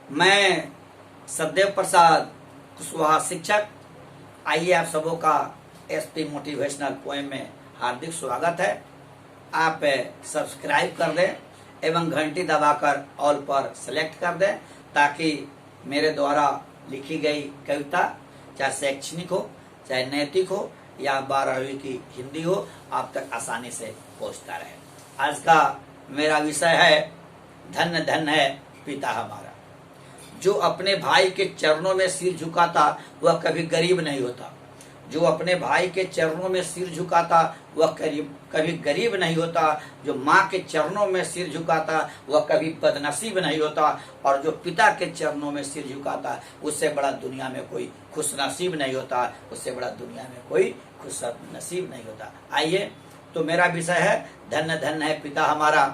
मैं सतदेव प्रसाद कुशवाहा शिक्षक। आइए आप सबों का एसपी मोटिवेशनल पोएम में हार्दिक स्वागत है। आप सब्सक्राइब कर दें एवं घंटी दबाकर ऑल पर सेलेक्ट कर दें ताकि मेरे द्वारा लिखी गई कविता चाहे शैक्षणिक हो चाहे नैतिक हो या 12वीं की हिंदी हो आप तक आसानी से पहुंचता रहे। आज का मेरा विषय है धन्य धन्य है पिता हमारा। जो अपने भाई के चरणों में सिर झुकाता वह कभी गरीब नहीं होता। जो अपने भाई के चरणों में सिर झुकाता वह कभी गरीब नहीं होता। जो माँ के चरणों में सिर झुकाता वह कभी बदनसीब नहीं होता। और जो पिता के चरणों में सिर झुकाता उससे बड़ा दुनिया में कोई खुशनसीब नहीं होता। उससे बड़ा दुनिया में कोई खुशनसीब नहीं होता। आइए तो मेरा विषय है धन्य धन्य है पिता हमारा।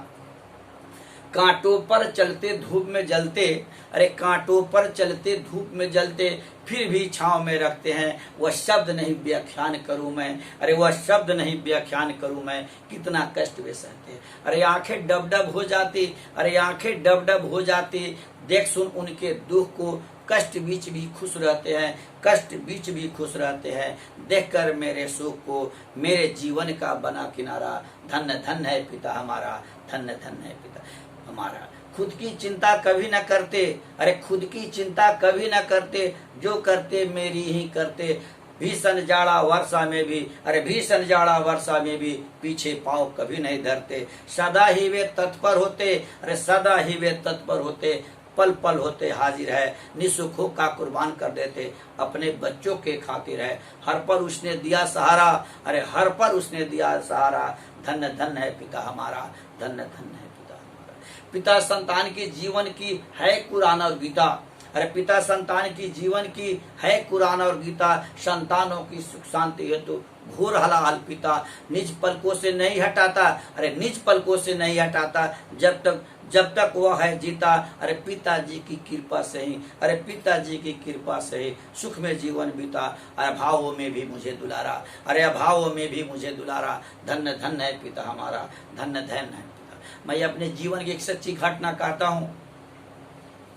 कांटों पर चलते धूप में जलते, अरे कांटों पर चलते धूप में जलते, फिर भी छांव में रखते हैं। वह शब्द नहीं व्याख्यान करूं मैं, अरे वह शब्द नहीं व्याख्यान करूं मैं, कितना कष्ट वे सहते। अरे आंखें डब डब हो जाती, अरे आंखें डब डब हो जाती, देख सुन उनके दुख को। कष्ट बीच भी खुश रहते हैं, कष्ट बीच भी खुश रहते हैं। देखकर मेरे सुख को मेरे जीवन का बना किनारा। धन्य धन्य है पिता हमारा, धन्य धन्य है पिता हमारा। खुद की चिंता कभी न करते, अरे खुद की चिंता कभी न करते, जो करते मेरी ही करते। भीषण जाड़ा वर्षा में भी, अरे भीषण जाड़ा वर्षा में भी पीछे पाँव कभी नहीं धरते। सदा ही वे तत्पर होते, अरे सदा ही वे तत्पर होते, पल पल होते हाजिर है। निसुखों का कुर्बान कर देते, अपने बच्चों के खातिर है। हर पर उसने दिया सहारा, अरे हर पर उसने दिया सहारा। धन्य धन्य है पिता हमारा, धन्य धन्य है पिता हमारा। पिता संतान की जीवन की है कुरान और गीता, अरे पिता संतान की जीवन की है कुरान और गीता। संतानों की सुख शांति हेतु घोर हलाहल पिता निज पलकों से नहीं हटाता, अरे निज पलकों से नहीं हटाता जब तक वह है जीता। अरे पिताजी की कृपा से ही, अरे पिताजी की कृपा से ही सुख में जीवन बीता। अभावों में भी मुझे दुलारा, अरे अभावों में भी मुझे दुलारा। धन्य धन्य है पिता हमारा, धन्य धन्य है पिता। मैं अपने जीवन की एक सच्ची घटना कहता हूँ।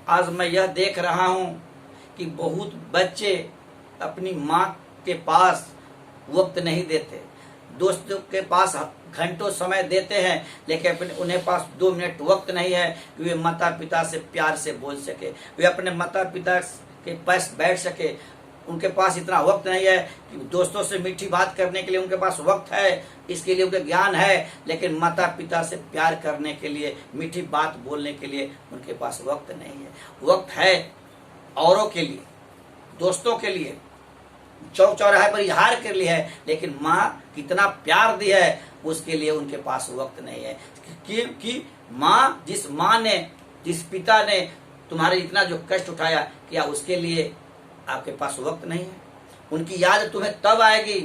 आज मैं यह देख रहा हूँ कि बहुत बच्चे अपनी माँ के पास वक्त नहीं देते, दोस्तों के पास घंटों समय देते हैं, लेकिन उन्हें पास 2 मिनट वक्त नहीं है कि वे माता पिता से प्यार से बोल सके, वे अपने माता पिता के पास बैठ सके। उनके पास इतना वक्त नहीं है कि दोस्तों से मीठी बात करने के लिए उनके पास वक्त है, इसके लिए उनके ज्ञान है, लेकिन माता पिता से प्यार करने के लिए, मीठी बात बोलने के लिए उनके पास वक्त नहीं है। वक्त है औरों के लिए, दोस्तों के लिए, चौक चौराहे पर इजहार के लिए है, लेकिन माँ कितना प्यार दी है उसके लिए उनके पास वक्त नहीं है। कि माँ, जिस माँ ने, जिस पिता ने तुम्हारे इतना जो कष्ट उठाया, क्या उसके लिए आपके पास वक्त नहीं है? उनकी याद तुम्हें तब आएगी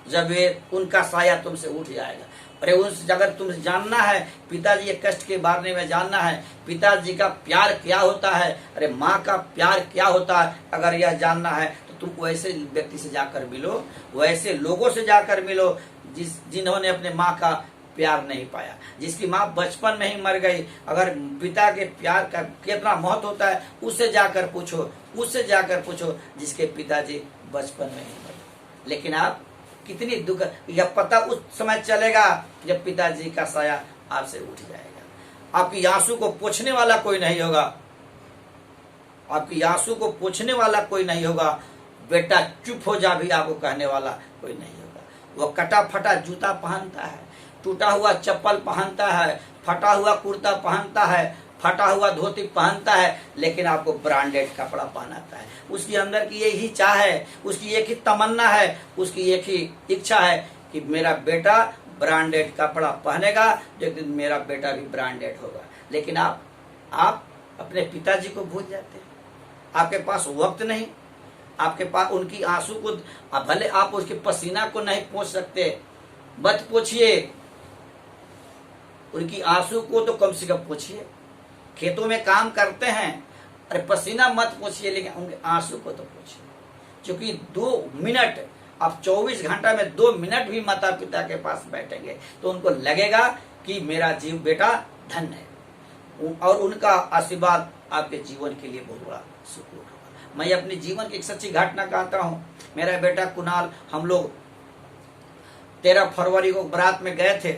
जब वे उनका साया तुमसे उठ जाएगा। अरे उस अगर तुम जानना है पिताजी के कष्ट के बारे में जानना है, पिताजी का प्यार क्या होता है, अरे माँ का प्यार क्या होता है, अगर यह जानना है तो तुम वैसे व्यक्ति से जाकर मिलो, वैसे लोगों से जाकर मिलो जिन्होंने अपने माँ का प्यार नहीं पाया, जिसकी माँ बचपन में ही मर गई। अगर पिता के प्यार का कितना महत्व होता है उससे जाकर पूछो, उससे जाकर पूछो जिसके पिताजी बचपन में ही मर। लेकिन आप कितनी दुख, यह पता उस समय चलेगा जब पिताजी का साया आपसे उठ जाएगा। आपकी आंसू को पोंछने वाला कोई नहीं होगा, आपकी आंसू को पोंछने वाला कोई नहीं होगा। बेटा चुप हो जा भी आपको कहने वाला कोई नहीं होगा। वो कटा फटा जूता पहनता है, टूटा हुआ चप्पल पहनता है, फटा हुआ कुर्ता पहनता है, फटा हुआ धोती पहनता है, लेकिन आपको ब्रांडेड कपड़ा पहनाता है। उसकी अंदर की यही चाह है, उसकी एक ही तमन्ना है, उसकी एक ही इच्छा है कि मेरा बेटा ब्रांडेड कपड़ा पहनेगा, लेकिन मेरा बेटा भी ब्रांडेड होगा। लेकिन आप अपने पिताजी को भूल जाते हैं। आपके पास वक्त नहीं, आपके पास उनकी आंसू को, भले आप उसके पसीना को नहीं पोंछ सकते, मत पोछिए, उनकी आंसू को तो कम से कम पोछिए। खेतों में काम करते हैं, अरे पसीना मत पोछिए, लेकिन उनके आंसू को तो पोछिए। क्योंकि 2 मिनट, आप 24 घंटा में 2 मिनट भी माता पिता के पास बैठेंगे तो उनको लगेगा कि मेरा जीव बेटा धन्य है, और उनका आशीर्वाद आपके जीवन के लिए बहुत बड़ा सुकून होगा। मैं अपने जीवन की एक सच्ची घटना कहता हूँ। मेरा बेटा कुणाल, हम लोग 13 फरवरी को बारात में गए थे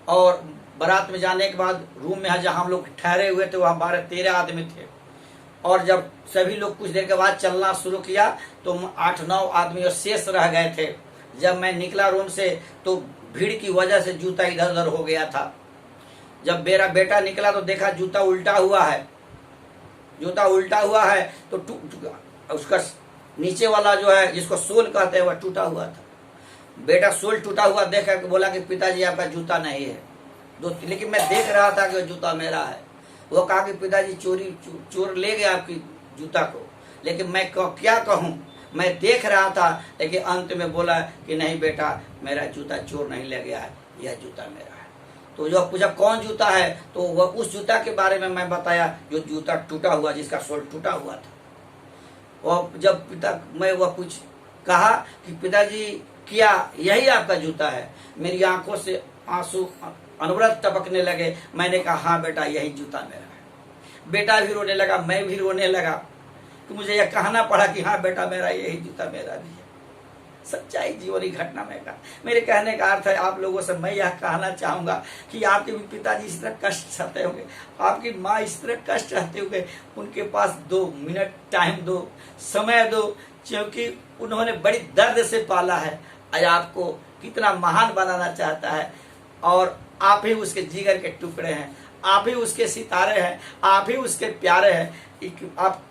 और बारात में जाने के बाद रूम में जहाँ हम लोग ठहरे हुए थे वो हमारे 13 आदमी थे और जब सभी लोग कुछ देर के बाद चलना शुरू किया तो 8-9 आदमी और शेष रह गए थे। जब मैं निकला रूम से तो भीड़ की वजह से जूता इधर उधर हो गया था। जब मेरा बेटा निकला तो देखा जूता उल्टा हुआ है। जूता उल्टा हुआ है तो उसका नीचे वाला जो है जिसको सोल कहते हैं वह टूटा हुआ था। बेटा सोल टूटा हुआ देख कर बोला कि पिताजी आपका जूता नहीं है। लेकिन मैं देख रहा था कि जूता मेरा है। वो कहा कि पिताजी चोर ले गया आपकी जूता को। लेकिन मैं क्या कहूँ, मैं देख रहा था। लेकिन अंत में बोला कि नहीं बेटा, मेरा जूता चोर नहीं ले गया है, यह जूता मेरा है। तो जो पूछा कौन जूता है तो वह उस जूता के बारे में मैं बताया जो जूता टूटा हुआ, जिसका सोल टूटा हुआ था। और जब मैं वह कहा कि पिताजी क्या यही आपका जूता है, मेरी आंखों से आंसू अनवरत टपकने लगे। मैंने कहा हाँ बेटा, यही जूता मेरा है। बेटा भी रोने लगा, मैं भी रोने लगा कि मुझे यह कहना पड़ा कि हाँ बेटा, मेरा यही जूता मेरा भी है। सच्चाई जीवनी घटना में का मेरे कहने का अर्थ है, आप लोगों से मैं यह कहना चाहूंगा कि आपके भी पिताजी इस तरह कष्ट सहते होंगे, आपकी माँ इस तरह कष्ट सहते होंगे। उनके पास 2 मिनट टाइम दो, समय दो, क्योंकि उन्होंने बड़ी दर्द से पाला है। आज आपको कितना महान बनाना चाहता है और आप ही उसके जिगर के टुकड़े हैं, आप ही उसके सितारे हैं, आप ही उसके प्यारे हैं। आप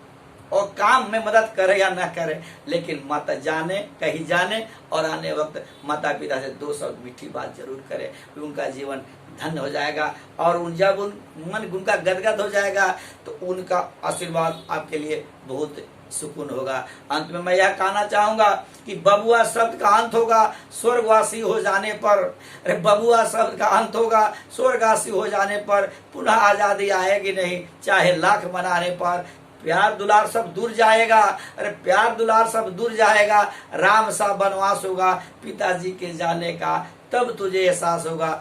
और काम में मदद करे या ना करे, लेकिन माता जाने कहीं जाने और आने वक्त माता पिता से 2 शब्द मीठी बात जरूर करे, उनका जीवन धन्य हो जाएगा। और जब मन उनका गदगद हो जाएगा तो उनका आशीर्वाद आपके लिए बहुत सुकून होगा। अंत में मैं यह कहना चाहूंगा कि बबुआ शब्द का अंत होगा स्वर्गवासी हो जाने पर। अरे बबुआ शब्द का अंत होगा स्वर्गवासी हो जाने पर, पुनः आजादी आएगी नहीं, चाहे लाख मनाने पर। प्यार दुलार सब दूर जाएगा, अरे प्यार दुलार सब दूर जाएगा। राम सा वनवास होगा पिताजी के जाने का, तब तुझे एहसास होगा।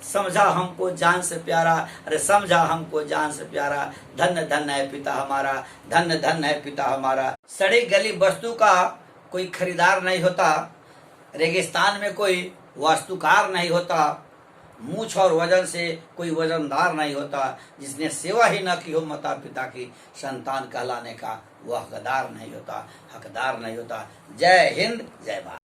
समझा हमको जान से प्यारा, अरे समझा हमको जान से प्यारा। धन्य धन्य है पिता हमारा, धन्य धन्य है पिता हमारा। सड़ी गली वस्तु का कोई खरीदार नहीं होता, रेगिस्तान में कोई वास्तुकार नहीं होता, मूछ और वजन से कोई वजनदार नहीं होता। जिसने सेवा ही न की हो माता पिता की, संतान कहलाने का वह हकदार नहीं होता, हकदार नहीं होता। जय हिंद, जय भारत।